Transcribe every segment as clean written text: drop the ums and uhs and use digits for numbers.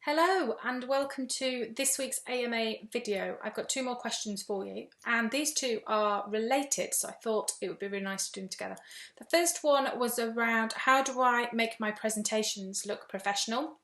Hello and welcome to this week's AMA video. I've got two more questions for you and these two are related, so I thought it would be really nice to do them together. The first one was around how do I make my presentations look professional?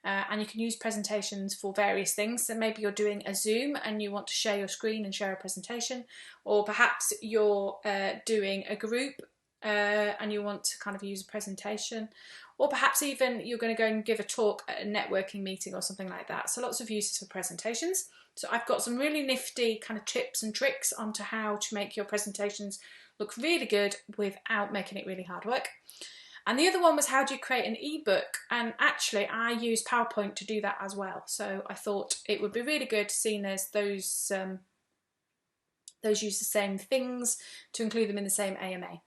And you can use presentations for various things. So maybe you're doing a Zoom and you want to share your screen and share a presentation, or perhaps you're doing a group and you want to kind of use a presentation, or perhaps even you're going to go and give a talk at a networking meeting or something like that. So lots of uses for presentations. So I've got some really nifty kind of tips and tricks onto how to make your presentations look really good without making it really hard work. And the other one was how do you create an ebook? And actually I use PowerPoint to do that as well. So I thought it would be really good, seeing as those use the same things, to include them in the same AMA.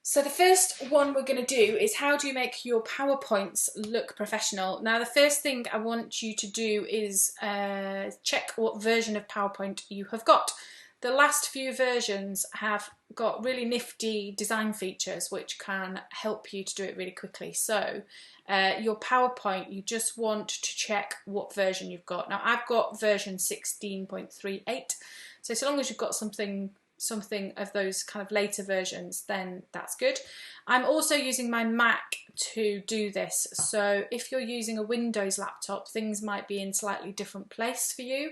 So the first one we're going to do is how do you make your PowerPoints look professional? Now the first thing I want you to do is check what version of PowerPoint you have got. The last few versions have got really nifty design features which can help you to do it really quickly. So your PowerPoint, you just want to check what version you've got. Now I've got version 16.38, so long as you've got something of those kind of later versions, then that's good. I'm also using my Mac to do this, so if you're using a Windows laptop, things might be in slightly different place for you.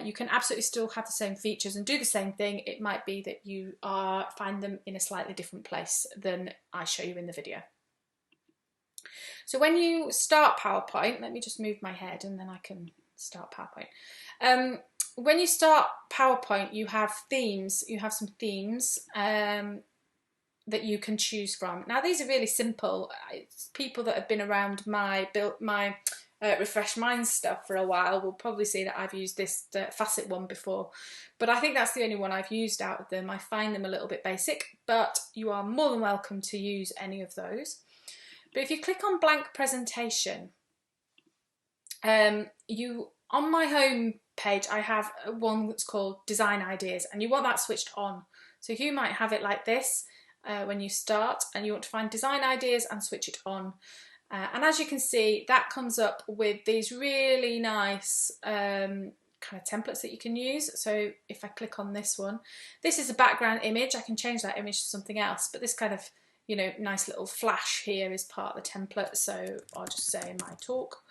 You can absolutely still have the same features and do the same thing. It might be that you find them in a slightly different place than I show you in the video. So when you start PowerPoint, let me just move my head and then I can start PowerPoint. When you start PowerPoint, you have themes. You have some themes that you can choose from. Now these are really simple. People that have been around my Refresh Minds stuff for a while will probably see that I've used this facet one before, but I think that's the only one I've used out of them. I find them a little bit basic, but you are more than welcome to use any of those. But if you click on blank presentation, on my home page I have one that's called design ideas, and you want that switched on. So you might have it like this when you start, and you want to find design ideas and switch it on. And as you can see, that comes up with these really nice kind of templates that you can use. So if I click on this one, this is a background image. I can change that image to something else, but this kind of, you know, nice little flash here is part of the template. So I'll just say my talk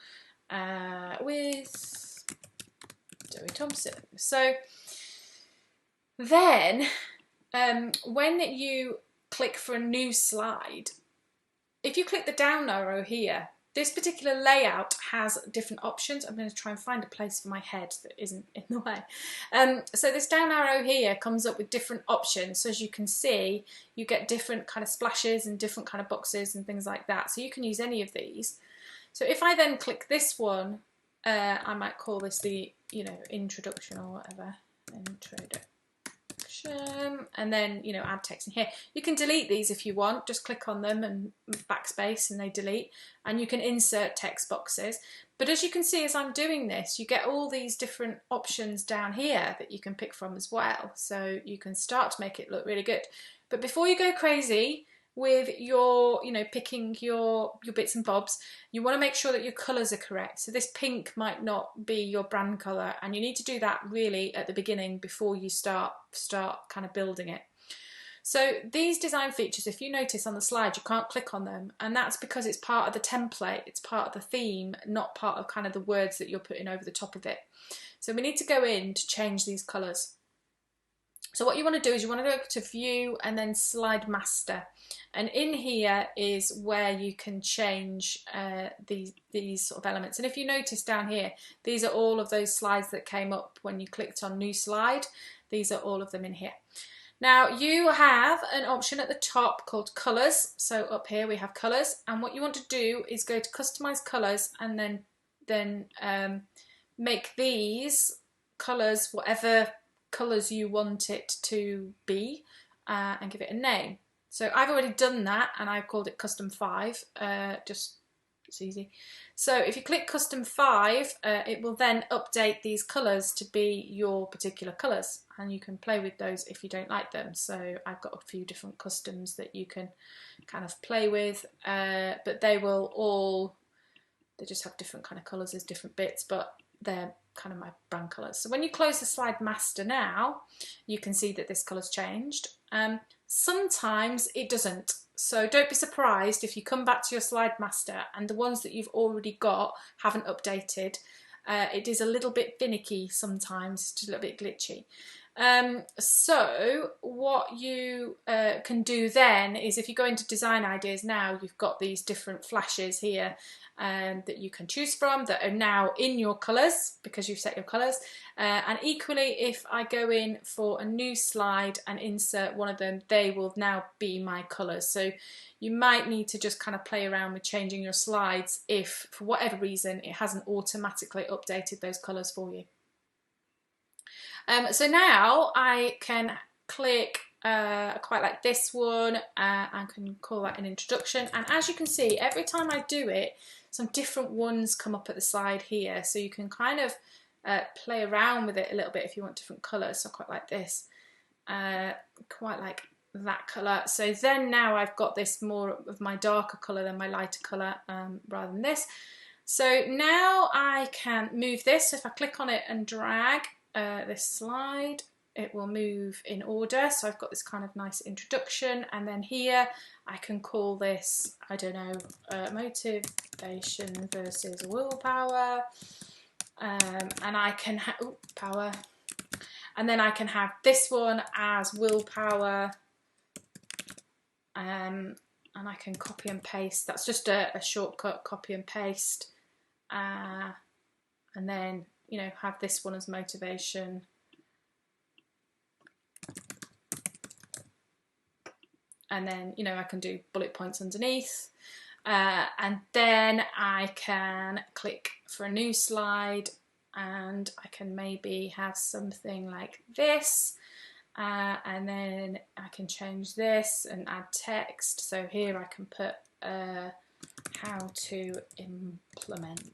with Zoe Thompson. So then when you click for a new slide, if you click the down arrow here, this particular layout has different options. I'm going to try and find a place for my head that isn't in the way. So this down arrow here comes up with different options. So as you can see, you get different kind of splashes and different kind of boxes and things like that. So you can use any of these. So if I then click this one, I might call this the, you know, introduction or whatever, introduction, and then, you know, add text in here. You can delete these if you want, just click on them and backspace and they delete, and you can insert text boxes. But as you can see, as I'm doing this, you get all these different options down here that you can pick from as well, so you can start to make it look really good. But before you go crazy with your, you know, picking your bits and bobs, you want to make sure that your colours are correct. So this pink might not be your brand colour, and you need to do that really at the beginning before you start kind of building it. So these design features, if you notice on the slide, you can't click on them, and that's because it's part of the template, it's part of the theme, not part of kind of the words that you're putting over the top of it. So we need to go in to change these colours. So what you want to do is you want to go to View and then Slide Master, and in here is where you can change these sort of elements. And if you notice down here, these are all of those slides that came up when you clicked on New Slide. These are all of them in here. Now you have an option at the top called Colours. So up here we have Colours, and what you want to do is go to Customize Colours and then make these colours whatever colours you want it to be, and give it a name. So I've already done that and I've called it Custom 5, just it's easy. So if you click Custom 5, it will then update these colours to be your particular colours, and you can play with those if you don't like them. So I've got a few different customs that you can kind of play with, but they will all They just have different kind of colours as different bits, but they're kind of my brand colours. So when you close the slide master now, you can see that this colour's changed. Sometimes it doesn't. So don't be surprised if you come back to your slide master and the ones that you've already got haven't updated. It is a little bit finicky sometimes, just a little bit glitchy. So what you can do then is, if you go into design ideas now, you've got these different flashes here that you can choose from that are now in your colours because you've set your colours. And equally, if I go in for a new slide and insert one of them, they will now be my colours. So you might need to just kind of play around with changing your slides if, for whatever reason, it hasn't automatically updated those colours for you. So now I can click, quite like this one, I can call that an introduction, and as you can see, every time I do it, some different ones come up at the side here, so you can kind of play around with it a little bit if you want different colours. So quite like this, quite like that colour. So then now I've got this more of my darker colour than my lighter colour, rather than this. So now I can move this. If I click on it and drag this slide, it will move in order. So I've got this kind of nice introduction, and then here I can call this, I don't know, motivation versus willpower, and I can have power, and then I can have this one as willpower, and I can copy and paste. That's just a shortcut, copy and paste, and then, you know, have this one as motivation. And then, you know, I can do bullet points underneath. And then I can click for a new slide, and I can maybe have something like this. And then I can change this and add text. So here I can put how to implement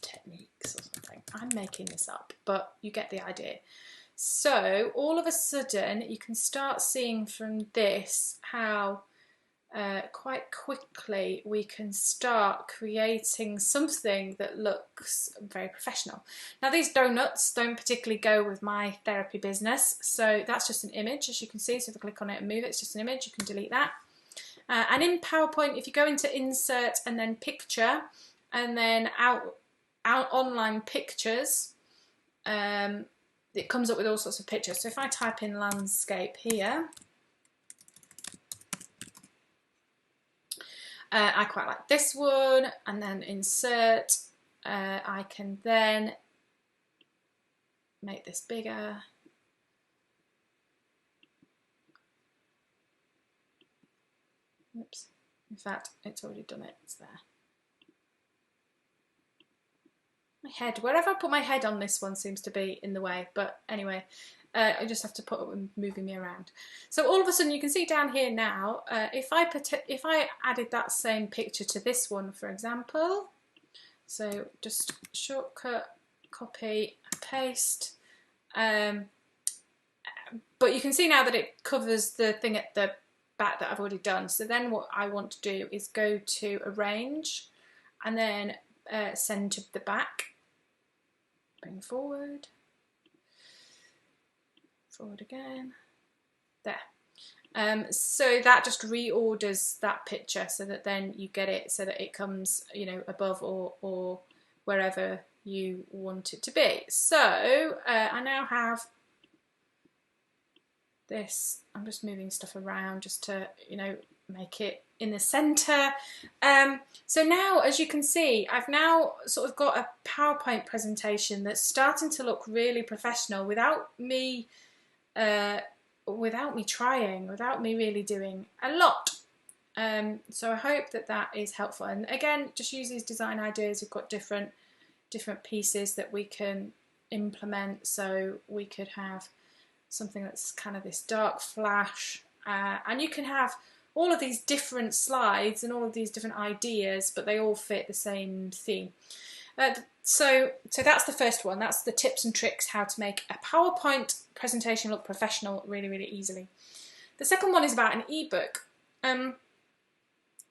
techniques or something. I'm making this up, but you get the idea. So all of a sudden you can start seeing from this how quite quickly we can start creating something that looks very professional. Now these donuts don't particularly go with my therapy business, so that's just an image, as you can see. So if I click on it and move it, it's just an image. You can delete that. And in PowerPoint, if you go into insert and then picture and then out online pictures, it comes up with all sorts of pictures. So if I type in landscape here, I quite like this one, and then insert, I can then make this bigger. Oops, in fact, it's already done it, it's there. My head, wherever I put my head on this one seems to be in the way, but anyway, I just have to put it moving me around. So all of a sudden you can see down here now, if I added that same picture to this one, for example, so just shortcut, copy, paste, but you can see now that it covers the thing at the back that I've already done. So then what I want to do is go to arrange, and then send to the back, bring forward, forward again, there. So that just reorders that picture so that then you get it so that it comes, you know, above or wherever you want it to be. So I now have this. I'm just moving stuff around just to, you know, make it in the center. So now, as you can see, I've now sort of got a PowerPoint presentation that's starting to look really professional without me trying, without me really doing a lot. So I hope that that is helpful. And again, just use these design ideas. We've got different pieces that we can implement. So we could have something that's kind of this dark flash, and you can have all of these different slides and all of these different ideas, but they all fit the same theme. So that's the first one. That's the tips and tricks how to make a PowerPoint presentation look professional really, really easily. The second one is about an ebook.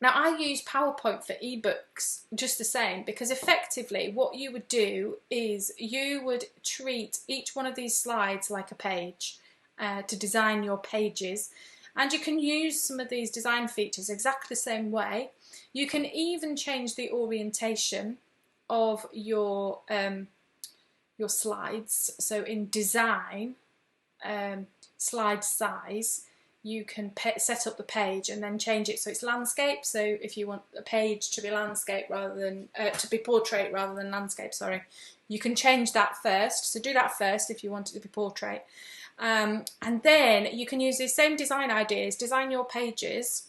Now I use PowerPoint for ebooks just the same, because effectively what you would do is you would treat each one of these slides like a page to design your pages, and you can use some of these design features exactly the same way. You can even change the orientation of your slides. So in design, slide size, you can set up the page and then change it so it's landscape. So if you want a page to be landscape rather than to be portrait rather than landscape, sorry, you can change that first. So do that first if you want it to be portrait, and then you can use these same design ideas, design your pages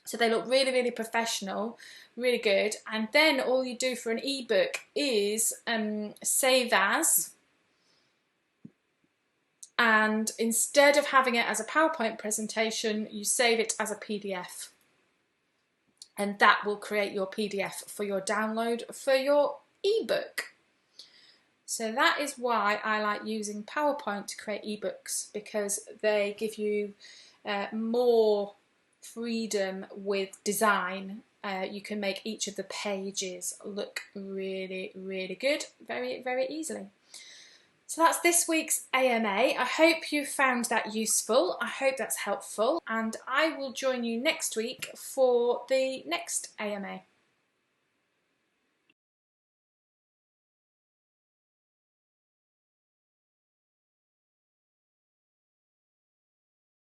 so they look really, really professional, really good. And then all you do for an ebook is save as. And instead of having it as a PowerPoint presentation, you save it as a PDF. And that will create your PDF for your download for your ebook. So that is why I like using PowerPoint to create ebooks, because they give you more freedom with design. You can make each of the pages look really, really good, very, very easily. So that's this week's AMA. I hope you found that useful. I hope that's helpful, and I will join you next week for the next AMA.